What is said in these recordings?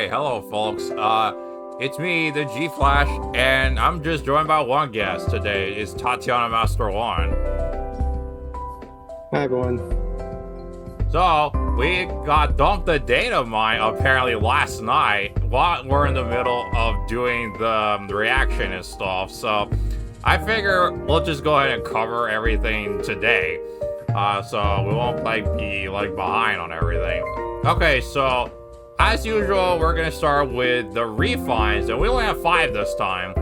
Alright, hello folks. It's me, the G-Flash, and I'm just joined by one guest today. It's Tatiana Master 1. Hi everyone. So, we got dumped the data mine apparently last night while we're in the middle of doing the reaction and stuff. So, I figure we'll just go ahead and cover everything today. So we won't be behind on everything. Okay, so as usual, we're gonna start with the refines, and we only have 5 this time.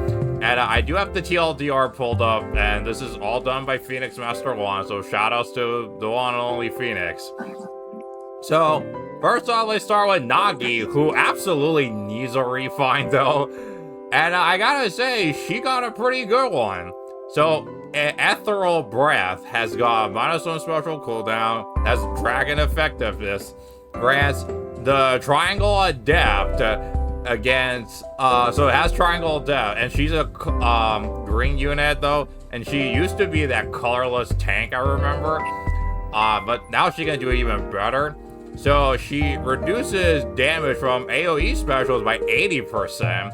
And I do have the TLDR pulled up, and this is all done by Phoenix Master 1, so shoutouts to the one and only Phoenix. So, first off, let's start with Nagi, who absolutely needs a refine though. And I gotta say, she got a pretty good one. So, Ethereal Breath has got -1 special cooldown, has Dragon Effectiveness, grants the Triangle Adept against, so it has Triangle Adept, and she's a green unit though, and she used to be that colorless tank, I remember, but now she can do it even better. So she reduces damage from AoE specials by 80%.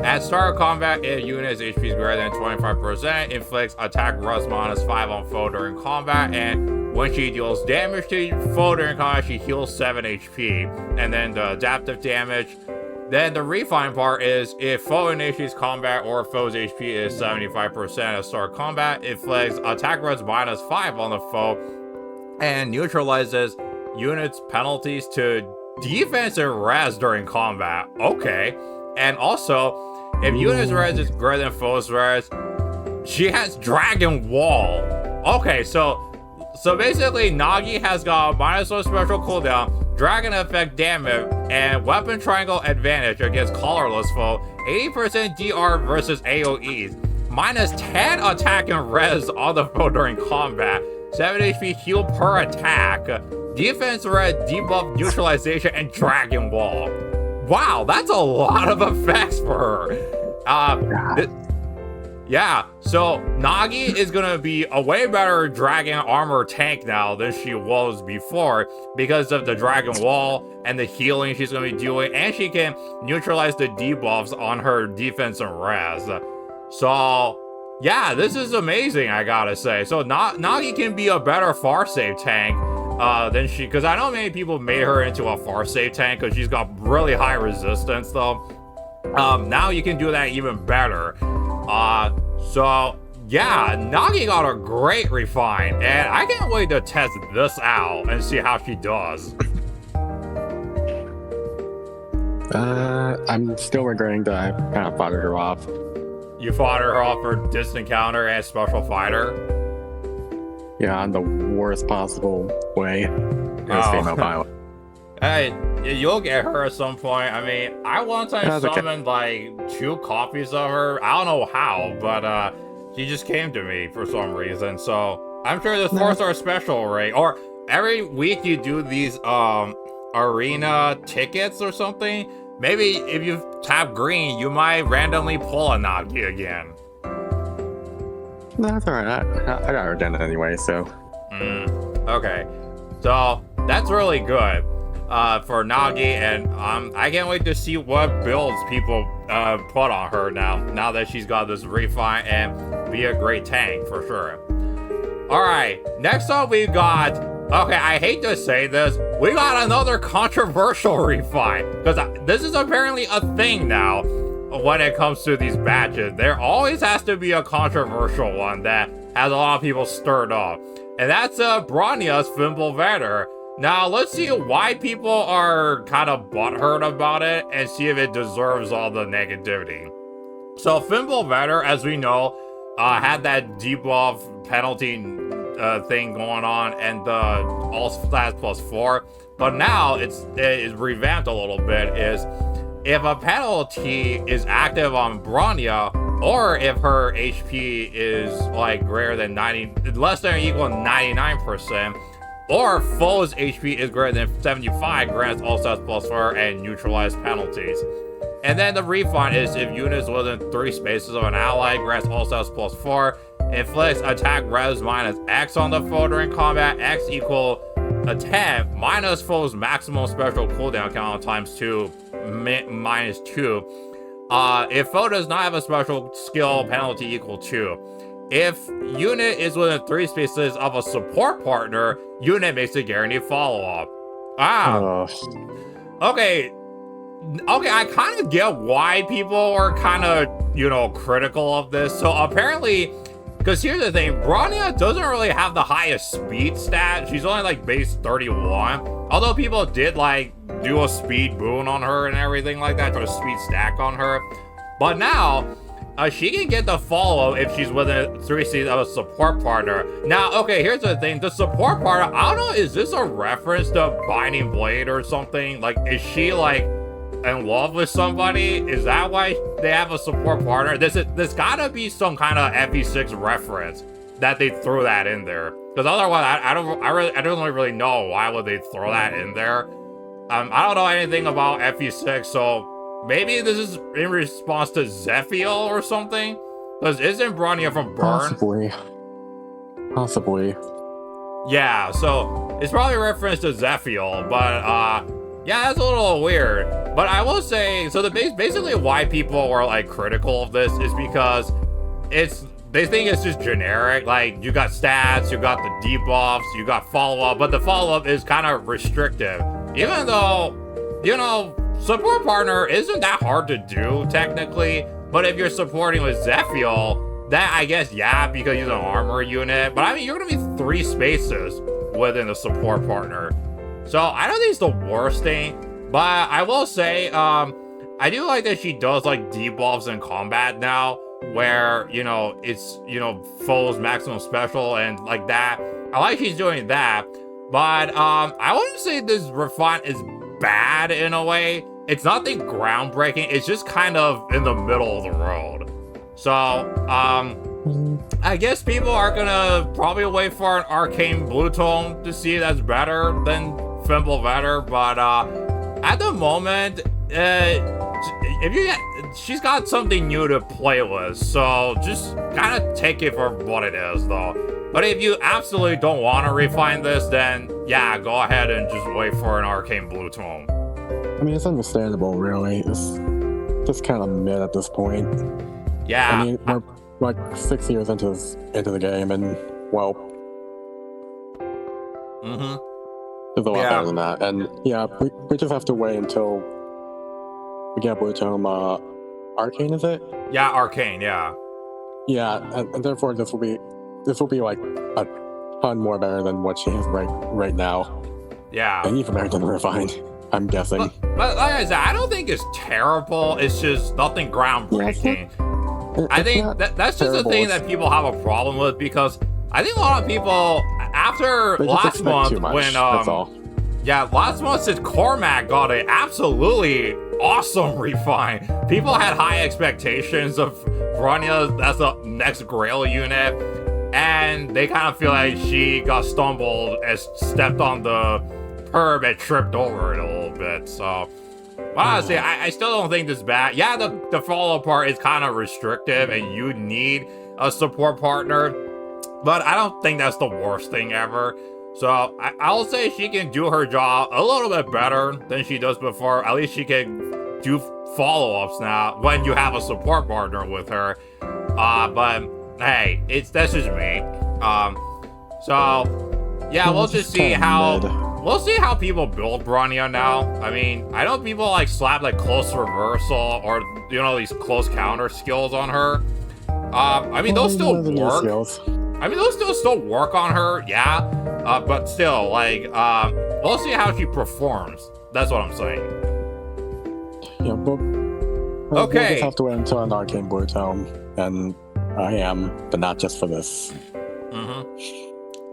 At start of combat, if unit's HP is greater than 25%, inflicts attack rust -5 on foe during combat, and when she deals damage to foe during combat, she heals 7 HP. And then the adaptive damage. Then the refine part is, if foe initiates combat or foe's HP is 75% at start of combat, it inflicts attack rust -5 on the foe, and neutralizes units' penalties to defense and res during combat. Okay. And also, if unit's res is greater than foe's res, she has Dragon Wall. Okay, so basically Nagi has got -1 special cooldown, Dragon Effect damage, and Weapon Triangle advantage against colorless foe, 80% DR versus AoEs, -10 attack and res on the foe during combat, 7 HP heal per attack, defense red, debuff, neutralization, and Dragon Wall. Wow, that's a lot of effects for her. Yeah, so Nagi is gonna be a way better Dragon Armor tank now than she was before because of the Dragon Wall and the healing she's gonna be doing, and she can neutralize the debuffs on her defense and res. So, yeah, this is amazing, I gotta say. So Nagi can be a better far save tank than she, because I know many people made her into a far save tank because she's got really high resistance though. Now you can do that even better. So yeah, Nagi got a great refine, and I can't wait to test this out and see how she does. I'm still regretting that I kind of fought her off. You fought her off for distant counter and special fighter? Yeah, in the worst possible way. As female pilot. Hey, you'll get her at some point. I mean, I one time summoned like 2 copies of her. I don't know how, but she just came to me for some reason. So I'm sure this 4-star special rate, or every week you do these arena tickets or something. Maybe if you tap green, you might randomly pull a Nagi again. No, that's alright. I got her done anyway, so. Okay. So, that's really good for Nagi, and I can't wait to see what builds people put on her now that she's got this refine and be a great tank, for sure. Alright, next up we got, okay, I hate to say this, we got another controversial refine, because this is apparently a thing now. When it comes to these batches, there always has to be a controversial one that has a lot of people stirred up, and that's Brunya's Fimbulvetr. Now let's see why people are kind of butthurt about it and see if it deserves all the negativity. So Fimbulvetr, as we know, had that debuff penalty thing going on, and the all stats +4, but now it's revamped a little bit. Is if a penalty is active on Brunnya, or if her HP is like greater than less than or equal to 99%, or foe's HP is greater than 75, grants all stats +4 and neutralize penalties. And then the refine is if units within 3 spaces of an ally, grants all stats +4, inflicts attack res -X on the foe during combat, X equal a 10 minus foe's maximum special cooldown count ×2 -2. If foe does not have a special skill, penalty equal 2. If unit is within 3 spaces of a support partner, unit makes a guaranteed follow-up. Okay, I kind of get why people are kind of, critical of this. So apparently, because here's the thing, Brunnya doesn't really have the highest speed stat. She's only like base 31. Although people did like do a speed boon on her and everything like that, to a speed stack on her. But now, she can get the follow if she's within 3 seats of a support partner. Now, okay, here's the thing. The support partner, I don't know, is this a reference to Binding Blade or something? Like, is she like in love with somebody? Is that why they have a support partner? There's gotta be some kind of FE6 reference that they threw that in there. Because otherwise, I don't really know why would they throw that in there. I don't know anything about FE6, so maybe this is in response to Zephiel or something? Because isn't Brunnya from Burn? Possibly. Yeah, so it's probably a reference to Zephiel, but yeah, that's a little weird. But I will say, so basically why people were like critical of this is because they think it's just generic. Like, you got stats, you got the debuffs, you got follow-up, but the follow-up is kind of restrictive. Even though, support partner isn't that hard to do, technically. But if you're supporting with Zephiel, that, I guess, yeah, because he's an armor unit. But I mean, you're going to be 3 spaces within the support partner. So I don't think it's the worst thing. But I will say, I do like that she does, like, debuffs in combat now. Where, it's, foes maximum special and like that. I like she's doing that. But I wouldn't say this refine is bad in a way. It's nothing groundbreaking. It's just kind of in the middle of the road. So, I guess people are gonna probably wait for an arcane blue tone to see that's better than Fimble better. But at the moment, she's got something new to play with. So just kind of take it for what it is, though. But if you absolutely don't want to refine this, then yeah, go ahead and just wait for an arcane blue tone. I mean, it's understandable, really. It's just kind of mid at this point. Yeah. I mean, we're like 6 years into the game, and well, there's a lot better than that. And yeah, we just have to wait until we get blue tone. Arcane, is it? Yeah, arcane. Yeah. Yeah, and therefore this will be like a ton more better than what she has right now. Yeah. And even better than refined, I'm guessing. But like I said, I don't think it's terrible. It's just nothing groundbreaking. Yeah, I think that's just the thing that people have a problem with, because I think a lot of people after last month when that's all. Yeah, last month since Cormac got an absolutely awesome refine. People had high expectations of Brunnya as the next Grail unit, and they kind of feel like she got stumbled and stepped on the curb and tripped over it a little bit. So, but honestly, I still don't think this is bad. Yeah, the follow part is kind of restrictive, and you need a support partner, but I don't think that's the worst thing ever. So I'll say she can do her job a little bit better than she does before. At least she can do follow-ups now when you have a support partner with her. But hey, that's just me. So yeah, we'll just see how people build Brunnya now. I mean, I know people like slap like close reversal or these close counter skills on her. I mean, those still work. I mean, those still work on her, yeah. But still, like, we'll see how she performs. That's what I'm saying. Yeah, but we'll just have to wait until an arcane blue tone, and I am, but not just for this.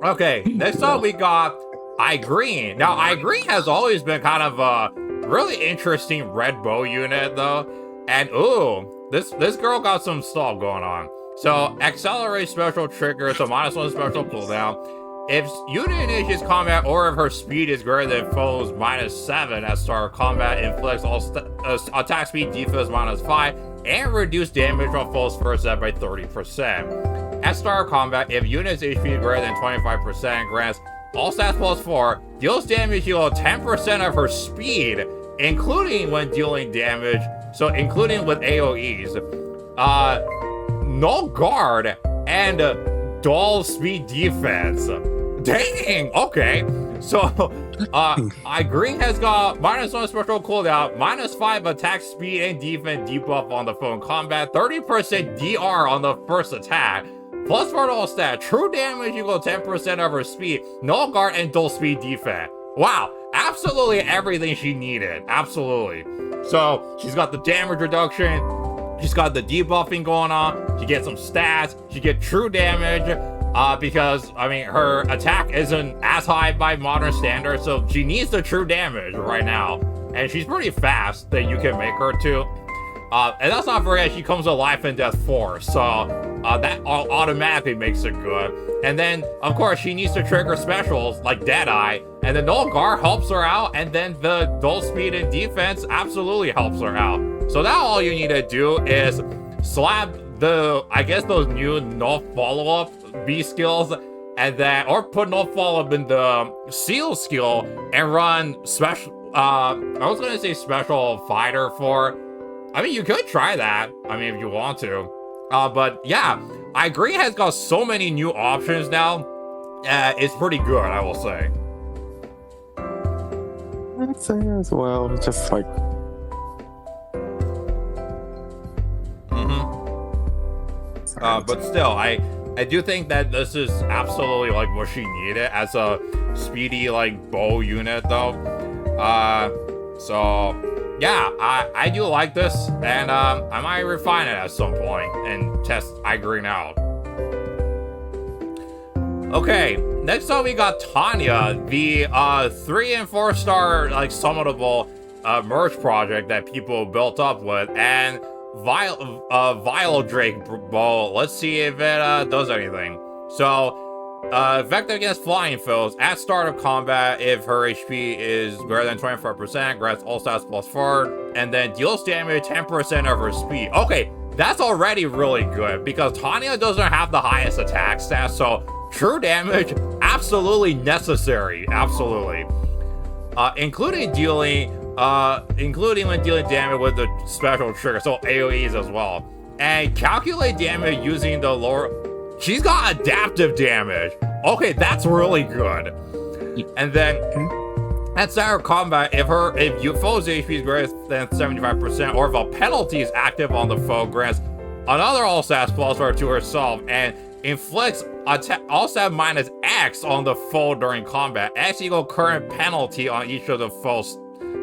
Okay, next up we got Igrene. Now, Igrene has always been kind of a really interesting red bow unit, though. And ooh, this girl got some stuff going on. So, accelerate special trigger, so -1 special cooldown. If unit initiates combat or if her speed is greater than foe's -7 at start of combat, inflicts all attack speed defense -5 and reduce damage on foe's first set by 30%. At start of combat, if unit's HP is greater than 25%, grants all stats +4, deals damage equal to 10% of her speed including when dealing damage, so including with AoEs, no guard and dull speed defense. Dang, okay. So, Igrene has got -1 special cooldown, -5 attack speed and defense debuff on the phone combat, 30% DR on the first attack, plus for all stat, true damage equal 10% of her speed, no guard and dull speed defense. Wow, absolutely everything she needed, absolutely. So, she's got the damage reduction, she's got the debuffing going on, she gets some stats, she gets true damage, because, I mean, her attack isn't as high by modern standards, so she needs the true damage right now. And she's pretty fast that you can make her too. And let's not forget, she comes with Life and Death 4, so that automatically makes it good. And then, of course, she needs to trigger specials like Deadeye, and the Null Guard helps her out, and then the Dull Speed and Defense absolutely helps her out. So now all you need to do is slap I guess those new Null Follow-Up B skills, and then, or put Null Follow-Up in the Seal skill and run special, I was gonna say Special Fighter for, I mean, you could try that, I mean, if you want to. But yeah, Igrene has got so many new options now, it's pretty good, I will say. I'd say as well, it's just like... But still, I do think that this is absolutely like what she needed as a speedy like bow unit though. So yeah, I do like this, and I might refine it at some point and test Igrene out. Okay, next up we got Tanya, the 3 and 4 star like summonable merge project that people built up with, and Vile Drake bow. Let's see if it does anything. So, effective against flying foes at start of combat if her HP is greater than 24%, grants all stats +4, and then deals damage 10% of her speed. Okay, that's already really good because Tanya doesn't have the highest attack stats, so true damage absolutely necessary, absolutely. Including when dealing damage with the special trigger, so AoEs as well. And calculate damage using the lower... She's got adaptive damage. Okay, that's really good. And then, at start of combat, if your foe's HP is greater than 75%, or if a penalty is active on the foe, grants another all stats +4 to herself, and inflicts all stat -X on the foe during combat. X equal current penalty on each of the foe's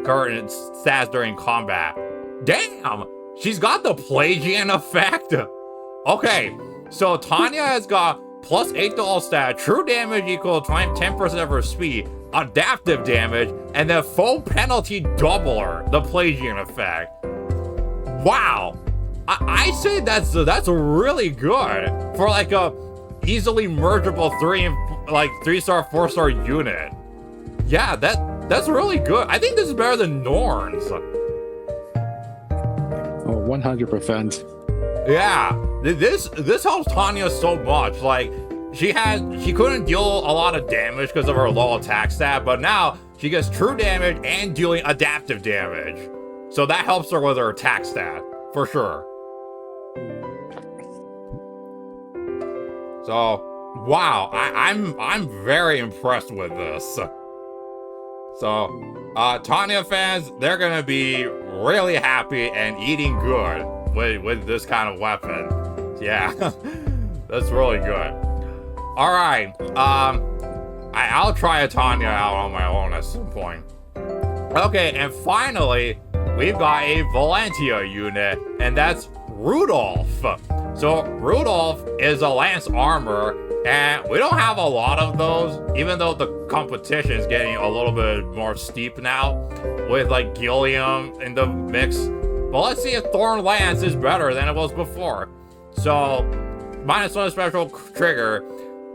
current stats during combat. Damn! She's got the Plagian effect! Okay, so Tanya has got +8 to all stat, true damage equal 10% of her speed, adaptive damage, and then foe penalty doubler, the Plagian effect. Wow! I say that's really good for like a easily mergeable 3-star, 4-star unit. Yeah, that's really good. I think this is better than Norn's. Oh, 100%. Yeah, this helps Tanya so much. Like, she couldn't deal a lot of damage because of her low attack stat, but now she gets true damage and dealing adaptive damage. So that helps her with her attack stat, for sure. So, wow, I'm very impressed with this. So, Tanya fans, they're gonna be really happy and eating good with this kind of weapon. Yeah, that's really good. All right, I'll try a Tanya out on my own at some point. Okay, and finally, we've got a Valentia unit, and that's Rudolf. So Rudolf is a lance armor, and we don't have a lot of those, even though the competition is getting a little bit more steep now with like Gilliam in the mix. But let's see if Thorn Lance is better than it was before. So -1 special trigger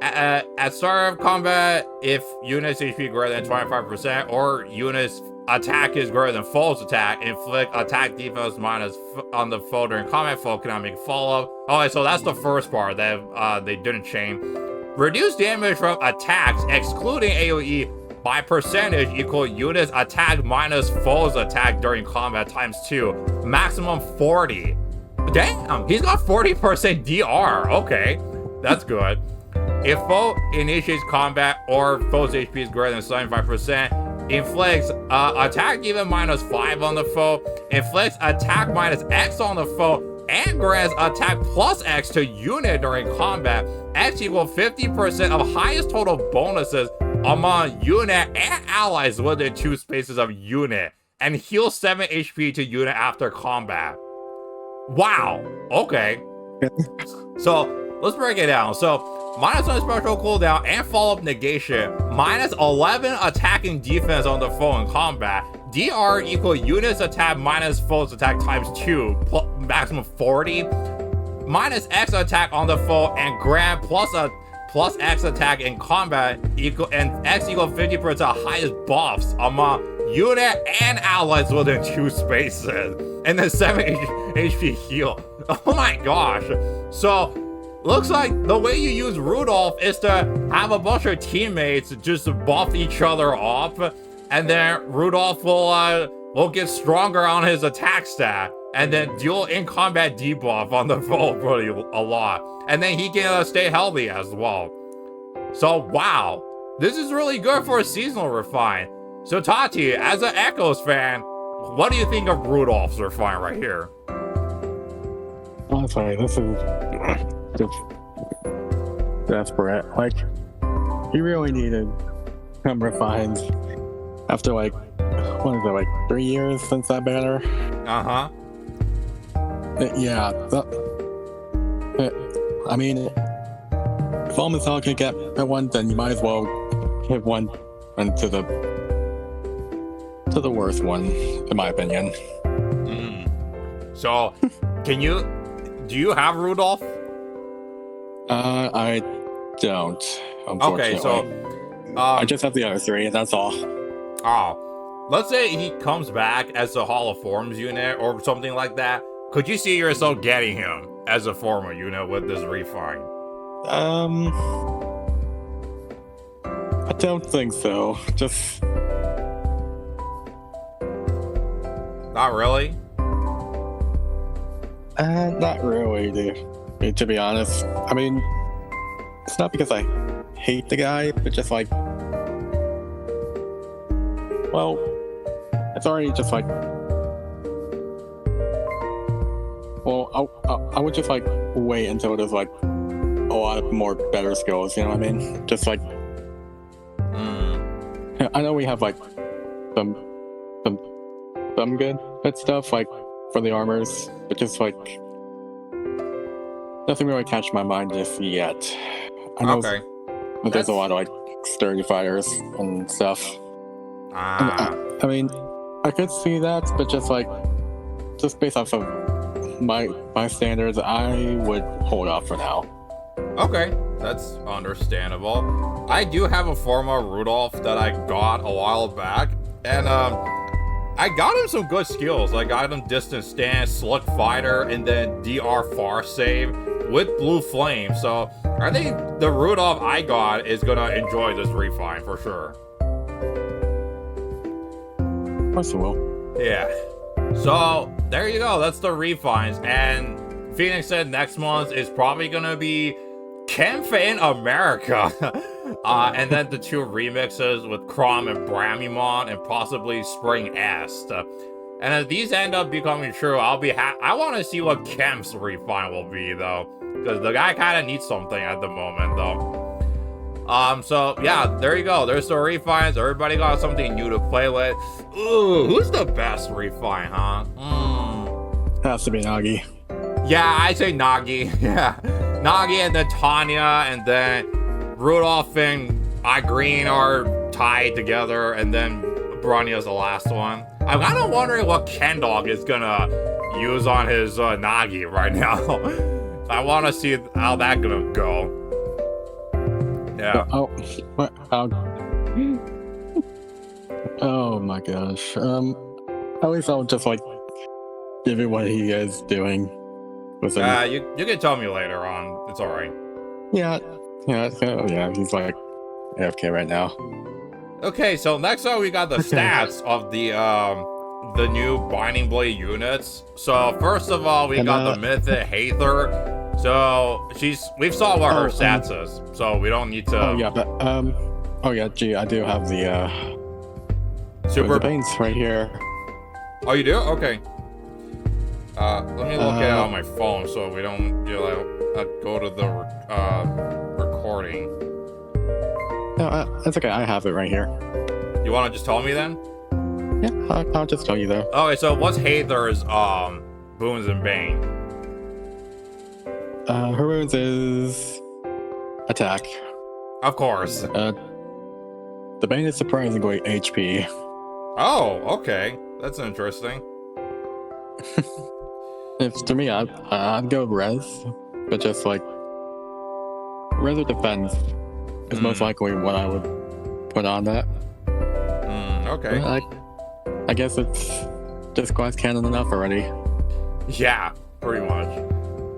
at start of combat if units HP greater than 25% or units attack is greater than foe's attack, inflict attack defense minus on the foe during combat. Foe cannot make follow-up. Okay, so that's the first part that they didn't change. Reduce damage from attacks excluding AoE by percentage equal units attack minus foes attack during combat times 2. Maximum 40. Damn, he's got 40% DR. Okay, that's good. If foe initiates combat or foe's HP is greater than 75%, inflicts attack even minus 5 on the foe, inflicts attack minus X on the foe, and grants attack plus X to unit during combat. X equals 50% of highest total bonuses among unit and allies within 2 spaces of unit, and heals 7 HP to unit after combat. Wow. Okay. So let's break it down. So minus 1 special cooldown and follow-up negation, minus 11 attacking defense on the foe in combat. DR equal units attack minus foes attack times 2, maximum 40. Minus X attack on the foe and grant plus X attack in combat equal, and X equal 50% highest buffs among unit and allies within 2 spaces, and then 7 HP heal. Oh my gosh. So looks like the way you use Rudolf is to have a bunch of teammates just buff each other up, and then Rudolf will get stronger on his attack stat, and then deal in combat debuff on the foe pretty a lot, and then he can stay healthy as well. So wow, this is really good for a seasonal refine. So Tati, as an Echoes fan, what do you think of Rudolph's refine right here? Honestly, this is just desperate. Like, you really needed some refines after like, what is it, like 3 years since that banner? Uh-huh. Yeah. I mean, if almost all can get one, then you might as well give one to the worst one, in my opinion. So, do you have Rudolph? I don't, unfortunately. Okay, so I just have the other 3, and that's all. Oh, let's say he comes back as a Hall of Forms unit or something like that. Could you see yourself getting him as a former unit with this refine? I don't think so. Just not really. Not really, to be honest. I mean, it's not because I hate the guy, but just like, well, it's already just like, well, I would just like wait until there's like a lot of more better skills, you know what I mean? Just like, I know we have like some good stuff like for the armors, but just like nothing really catch my mind just yet. I know but there's a lot of like sturdy fighters and stuff. I mean, I could see that, but just based off of my standards, I would hold off for now. Okay, that's understandable. I do have a former Rudolph that I got a while back, and I got him some good skills. I got him distance stance, slug fighter, and then DR far save with blue flame. So I think the Rudolph I got is gonna enjoy this refine for sure. Yes, it will. Yeah. So there you go. That's the refines. And Phoenix said next month is probably gonna be Kemph in America. And then the 2 remixes with Chrom and Bramimon and possibly Spring Est. And if these end up becoming true, I'll be I want to see what Kemph's refine will be though, because the guy kind of needs something at the moment though. So yeah, there you go. There's the refines. Everybody got something new to play with. Ooh, who's the best refine, huh? Has to be Nagi. Yeah, I say Nagi. Yeah, Nagi and then Tanya, and then Rudolf and Igrene are tied together, and then Brunya's the last one. I'm kind of wondering what Kendog is gonna use on his Nagi right now. I want to see how that's gonna go. Yeah. Oh my gosh. At least I'll just like give you what he is doing. You can tell me later on. It's all right. Yeah. He's like AFK right now. Okay, so next up we got the stats of the new Binding Blade units. So first of all, we got the Mythic Haether. So we've saw what her stats is, so we don't need to. Oh yeah, but gee, I do have the Super Banes right here. Oh, you do? Okay. Let me look at it on my phone so we don't go to the recording. No, that's okay. I have it right here. You want to just tell me then? Yeah, I'll just tell you though. Okay, so what's Haether's boons and bane? Her boons is attack. Of course. The bane is surprisingly HP. Oh, okay. That's interesting. If to me, I'd go res, but just like res or defense is most likely what I would put on that. Okay. I guess it's just glass cannon enough already. Yeah, pretty much.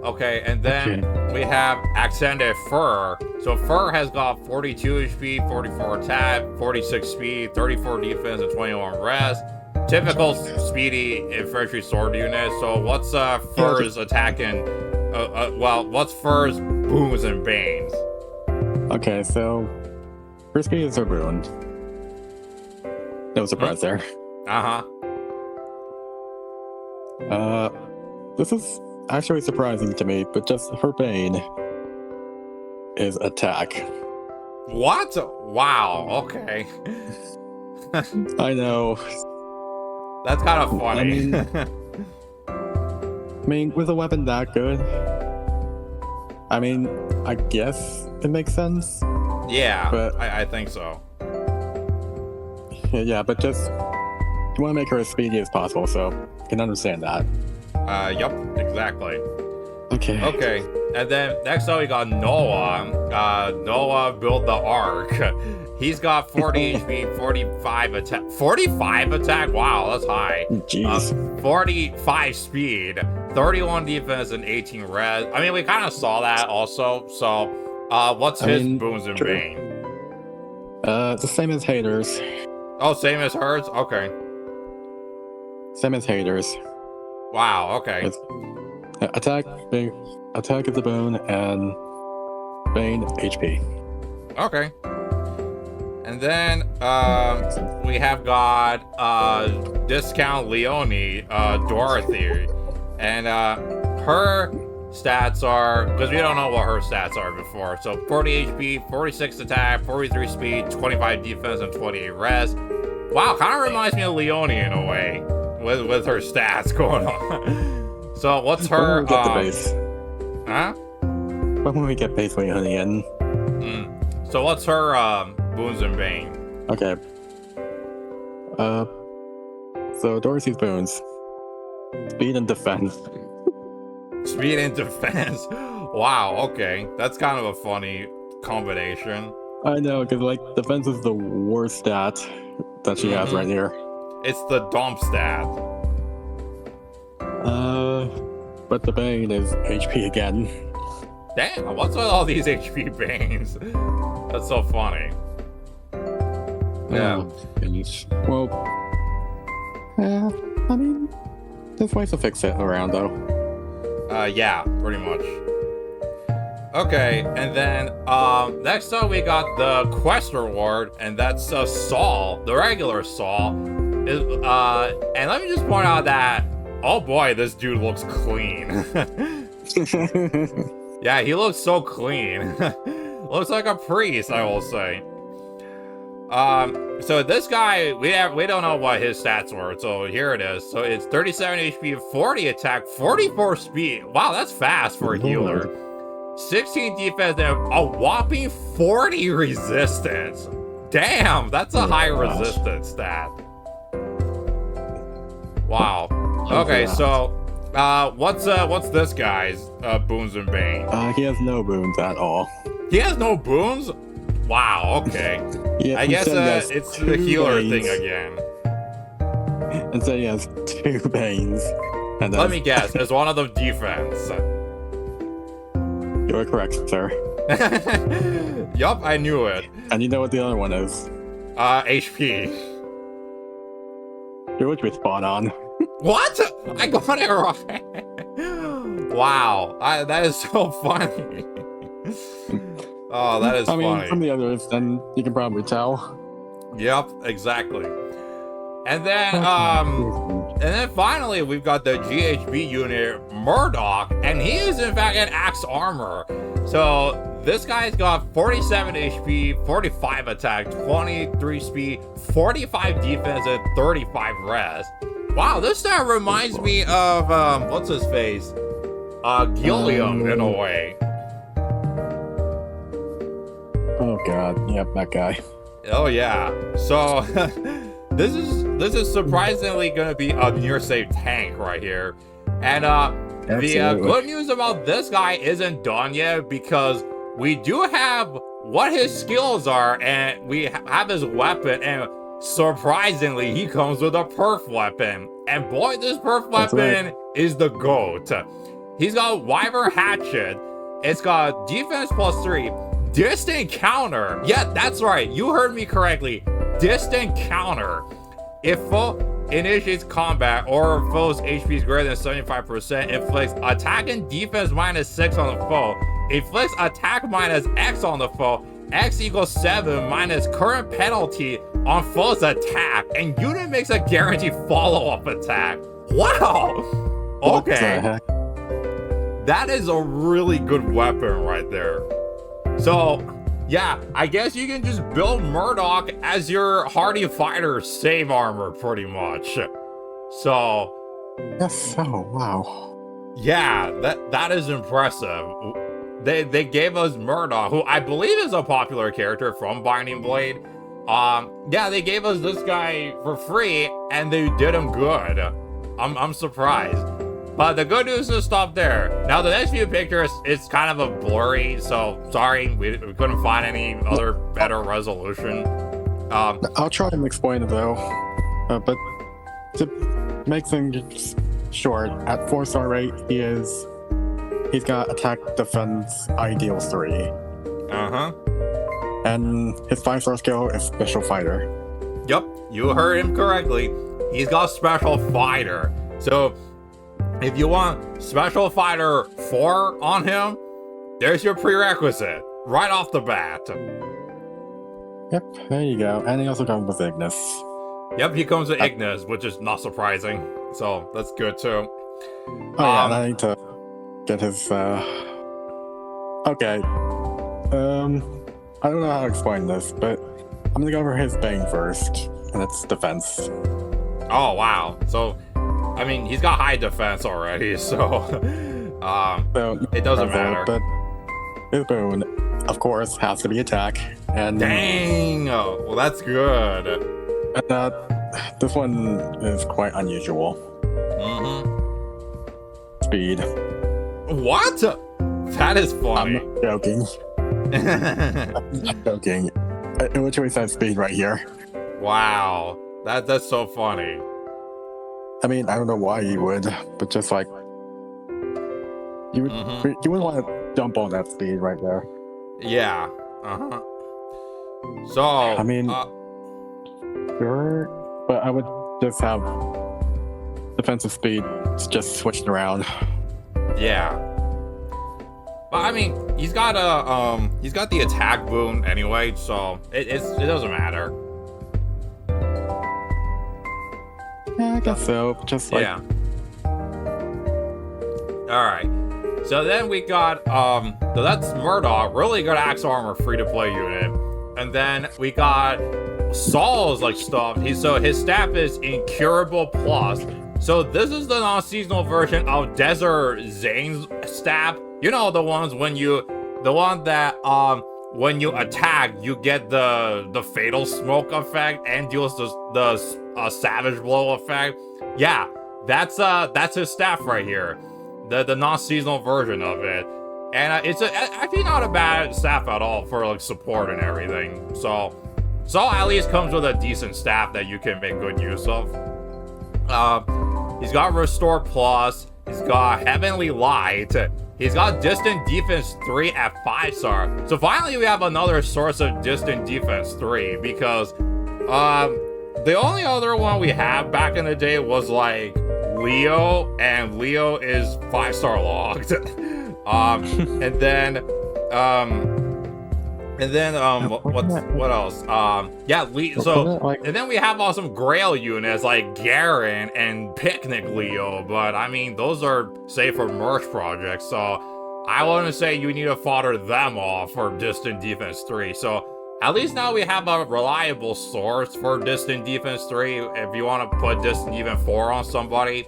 Okay, and then we have Accented Fur. So Fur has got 42 HP, 44 attack, 46 speed, 34 defense, and 21 res. Typical speedy infantry sword unit. So what's Fur's attacking? What's Fur's boons and banes? Okay, so first speed is her boon. No surprise there. This is actually surprising to me, but just her bane is attack. What? Wow, okay. I know. That's kind of funny. I mean, with a weapon that good, I guess it makes sense. Yeah, but I think so. Yeah, but just you want to make her as speedy as possible, so I can understand that. Yup, exactly. Okay. And then next up we got Noah. Noah built the Ark. He's got 40 HP, 45 attack. 45 attack? Wow, that's high. Jeez. 45 speed, 31 defense, and 18 res. I mean, we kind of saw that also. So, what's his boons and bane? The same as Haters. Oh, same as hers? Okay. Same as Haters. Wow, okay. It's attack is the boon, and bane HP. Okay. And then we have got Discount Leonie, Dorothy. And her stats are, because we don't know what her stats are before. So 40 HP, 46 attack, 43 speed, 25 defense, and 28 res. Wow, kind of reminds me of Leonie in a way, with her stats going on. So what's her... When we get the base. Huh? When we get base Leonie in. So what's her boons and bane? Okay. So Dorothy's boons. Speed and defense. Speed and defense? Wow, okay. That's kind of a funny combination. I know, because like defense is the worst stat that she has right here. It's the dump stat. But the bane is HP again. Damn, what's with all these HP banes? That's so funny. Yeah. Well, I mean, there's ways to fix it around though. Yeah, pretty much. Okay, and then next up we got the quest reward, and that's Saul, the regular Saul. And let me just point out that, oh boy, this dude looks clean. Yeah, he looks so clean. Looks like a priest, I will say. So this guy, we don't know what his stats were, so here it is. So it's 37 HP, 40 attack, 44 speed. Wow, that's fast for a healer. 16 defense, and a whopping 40 resistance. Damn, that's a high resistance stat. Wow. Okay, so what's this guy's boons and bane? He has no boons at all. He has no boons? Wow, okay. Yeah, I guess it's the healer thing again. And so he has 2 banes. And let me guess, is one of them defense? You're correct, sir. Yup, I knew it. And you know what the other one is? HP. You would be spot on. What? I got it right. Wow, that is so funny. Oh, that is funny. I mean, from the others, then you can probably tell. Yep, exactly. And then finally we've got the GHB unit Murdock, and he is in fact an axe armor. So this guy's got 47 HP, 45 attack, 23 speed, 45 defense, and 35 res. Wow, this stat reminds me of what's his face? Gilliam in a way. Oh god, yep, that guy. Oh yeah. So this is surprisingly gonna be a near safe tank right here. And the good news about this guy isn't done yet, because we do have what his skills are, and we have his weapon, and surprisingly he comes with a perf weapon. And boy, this perf weapon is the GOAT. He's got Wyvern Hatchet. It's got defense +3, distant counter. Yeah, that's right, you heard me correctly. Distant counter. If foe initiates combat or foe's HP is greater than 75%, inflicts attack and defense -6 on the foe, inflicts attack -X on the foe, X equals 7 minus current penalty on foe's attack, and unit makes a guaranteed follow-up attack. Wow! Okay. That is a really good weapon right there. So, yeah, I guess you can just build Murdock as your hardy fighter save armor, pretty much. So... Yes, so, wow. Yeah, that is impressive. They gave us Murdock, who I believe is a popular character from Binding Blade. Yeah, they gave us this guy for free, and they did him good. I'm surprised. But the good news is stop there. Now the next few pictures, it's kind of a blurry, so sorry, we couldn't find any other better resolution. I'll try and explain it though. But to make things short, at 4-star rate, he's got attack defense ideal 3. Uh-huh. And his 5-star skill is special fighter. Yep, you heard him correctly. He's got special fighter. So if you want special fighter 4 on him, there's your prerequisite right off the bat. Yep, there you go. And he also comes with Ignis. Yep, he comes with Ignis, which is not surprising. So that's good too. Oh yeah, and I need to get his okay. I don't know how to explain this, but I'm gonna go over his Bane first, and it's defense. Oh wow. So I mean, he's got high defense already, so it doesn't matter. But his boon, of course, has to be attack. And dang! Oh, well, that's good. And this one is quite unusual. Mm-hmm. Speed. What? That is funny. I'm not joking. I'm not joking. It literally says speed right here. Wow. That's so funny. I mean, I don't know why you would, but just like you would, you wouldn't want to dump on that speed right there. Yeah. Uh-huh. So I mean, sure, but I would just have defensive speed just switched around. Yeah. But I mean, he's got the attack boon anyway, so it doesn't matter. Yeah, I guess so. Just like... Yeah. Alright. So then we got, so that's Murdock, really good axe armor free-to-play unit. And then we got Saul's, like, stuff. So his staff is Incurable Plus. So this is the non-seasonal version of Desert Zane's staff. You know, the one that, when you attack, you get the fatal smoke effect and deals the savage blow effect. Yeah, that's his staff right here, the non-seasonal version of it, and it's actually not a bad staff at all for like support and everything. So at least comes with a decent staff that you can make good use of. He's got Restore Plus. He's got Heavenly Light. He's got Distant Defense 3 at 5-star. So finally we have another source of Distant Defense 3, because The only other one we have back in the day was like Leo, and Leo is 5-star logged. What else? And then we have some Grail units like Garen and Picnic Leo, but I mean those are safe for merch projects, so I wouldn't say you need to fodder them off for Distant Defense 3. So at least now we have a reliable source for Distant Defense 3 if you want to put Distant Defense 4 on somebody.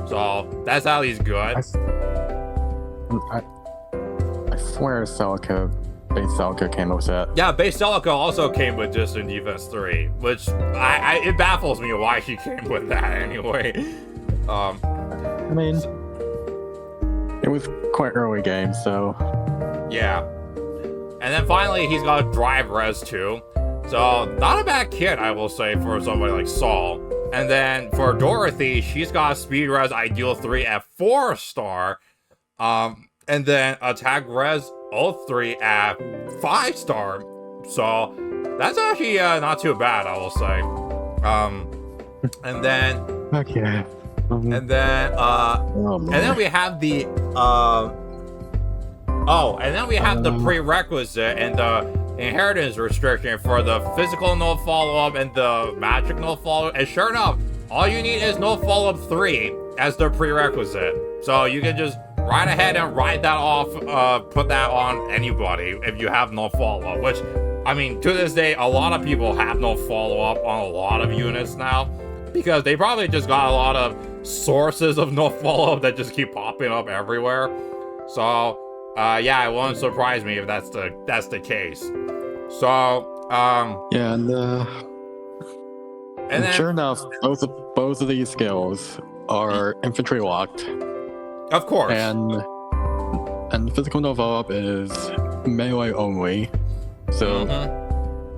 So that's at least good. I swear Celica, base Celica came with it. Yeah, base Celica also came with Distant Defense 3, which it baffles me why she came with that anyway. I mean, it was quite early game, so... Yeah. And then finally, he's got Drive Res 2. So, not a bad kit, I will say, for somebody like Saul. And then for Dorothy, she's got Speed Res Ideal 3 at 4-star. And then Attack Res Oath 3 at 5-star. So, that's actually not too bad, I will say. And then... Okay. And then, and then we have the, the prerequisite and the inheritance restriction for the physical no follow-up and the magic no follow-up. And sure enough, all you need is no follow-up 3 as the prerequisite. So you can just right ahead and write that off, put that on anybody if you have no follow-up, which, I mean, to this day, a lot of people have no follow-up on a lot of units now, because they probably just got a lot of sources of no follow-up that just keep popping up everywhere. So, yeah, it won't surprise me if that's the case. So, yeah, and then, sure enough, both of these skills are infantry locked. Of course. And physical no follow-up is melee only. So,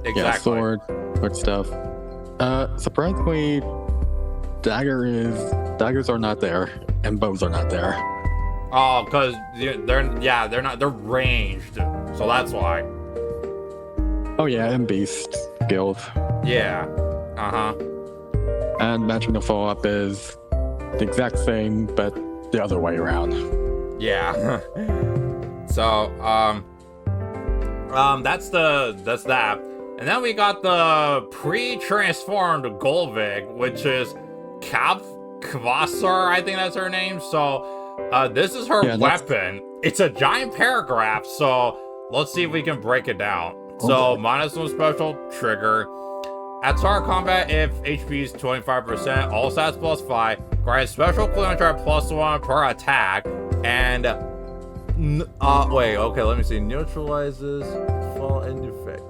exactly. Yeah, sword stuff. Surprisingly, daggers are not there, and bows are not there. Oh, because they're ranged, so that's why. Oh yeah, and beast guild. Yeah. And matching the follow-up is the exact same, but the other way around. Yeah. So, that's that. And then we got the pre-transformed Golvig, which is Kvasar, I think that's her name. So, this is her weapon. It's a giant paragraph, so let's see if we can break it down. So, -1 special trigger. At start combat, if HP is 25%, all stats +5, grants special cooldown charge +1 per attack, and let me see. Neutralizes fall and effect.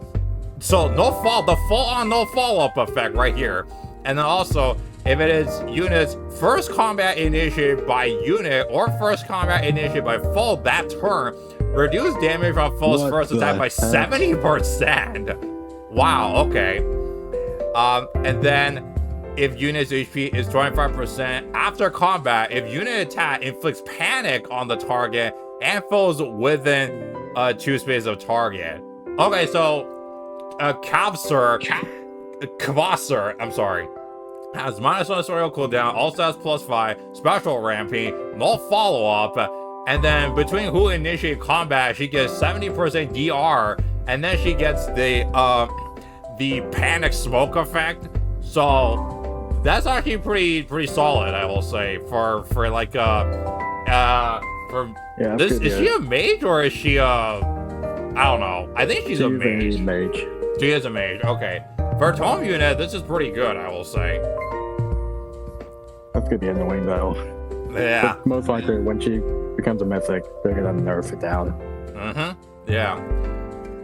So the full on no follow-up effect right here. And then also, if it is units first combat initiated by unit or first combat initiated by foe that turn, reduce damage from foe's first attack by 70%. Wow, okay. And then if unit's HP is 25% after combat, if unit attack inflicts panic on the target and foes within 2 spaces of target. Okay, so Kvasar, I'm sorry, has -1 tutorial cooldown, all stats +5, special ramping, no follow-up, and then between who initiate combat, she gets 70% DR, and then she gets the panic smoke effect. So that's actually pretty solid, I will say, for like is she a mage or is she I don't know. I think she's a mage. She is a mage. Okay. For a tome unit, this is pretty good, I will say. That's gonna be annoying though. Yeah. But most likely, when she becomes a mythic, they're gonna nerf it down. Yeah.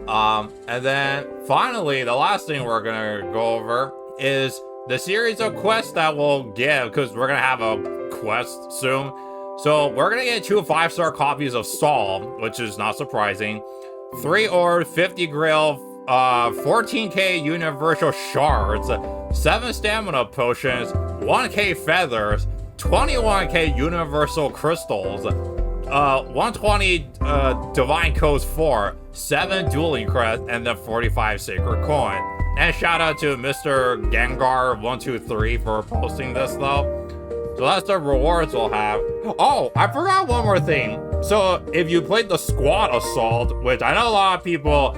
And then finally, the last thing we're gonna go over is the series of quests that we'll give, because we're gonna have a quest soon. So we're gonna get 2 5-star copies of Saul, which is not surprising. 3 orbs, 50 grill, 14k universal shards, 7 stamina potions, 1k feathers, 21k universal crystals, 120 divine codes 4, 7 dueling crest, and then 45 sacred coin. And shout out to Mr. Gengar123 for posting this though. So that's the rewards we'll have. Oh, I forgot one more thing. So if you played the Squad Assault, which I know a lot of people,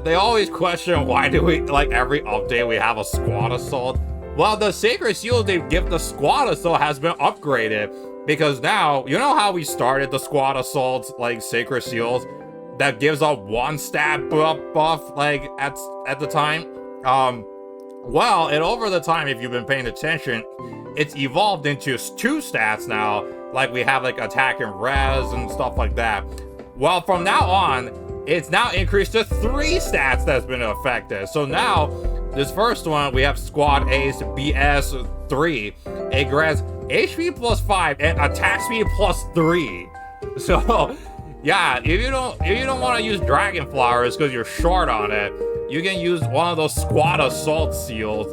they always question why do we, like every update we have a Squad Assault. Well, the Sacred Shield they give the Squad Assault has been upgraded because now, you know how we started the Squad Assaults, like Sacred Shields, that gives a 1 stat buff like at the time? Well, and over the time, if you've been paying attention, it's evolved into 2 stats now, like we have like attack and res and stuff like that. Well, from now on, it's now increased to 3 stats that's been affected. So now, this first one, we have Squad Ace BS3. It grants HP plus 5 and attack speed plus 3. So, yeah, if you don't want to use Dragon Flowers because you're short on it, you can use one of those Squad Assault seals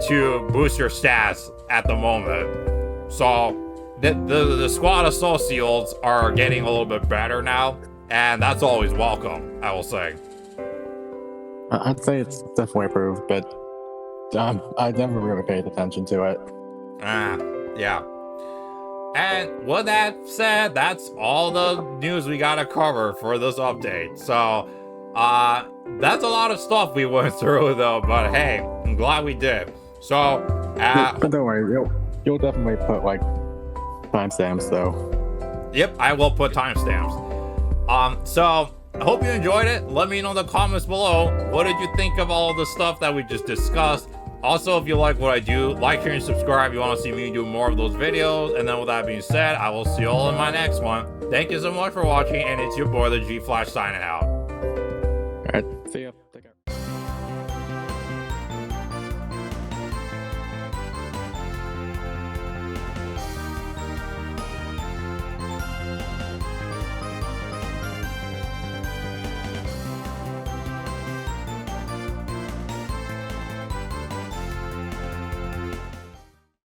to boost your stats at the moment. So the Squad Assault seals are getting a little bit better now, and that's always welcome, I will say. I'd say it's definitely improved, but I never really paid attention to it. Yeah. And with that said, that's all the news we gotta cover for this update. So that's a lot of stuff we went through though, but hey, I'm glad we did. So but don't worry, you'll definitely put like timestamps though. Yep, I will put timestamps. So I hope you enjoyed it. Let me know in the comments below, what did you think of all the stuff that we just discussed? Also, if you like what I do, like, share, and subscribe if you want to see me do more of those videos. And then with that being said, I will see you all in my next one. Thank you so much for watching, and it's your boy, the G Flash, signing out. Alright, see ya.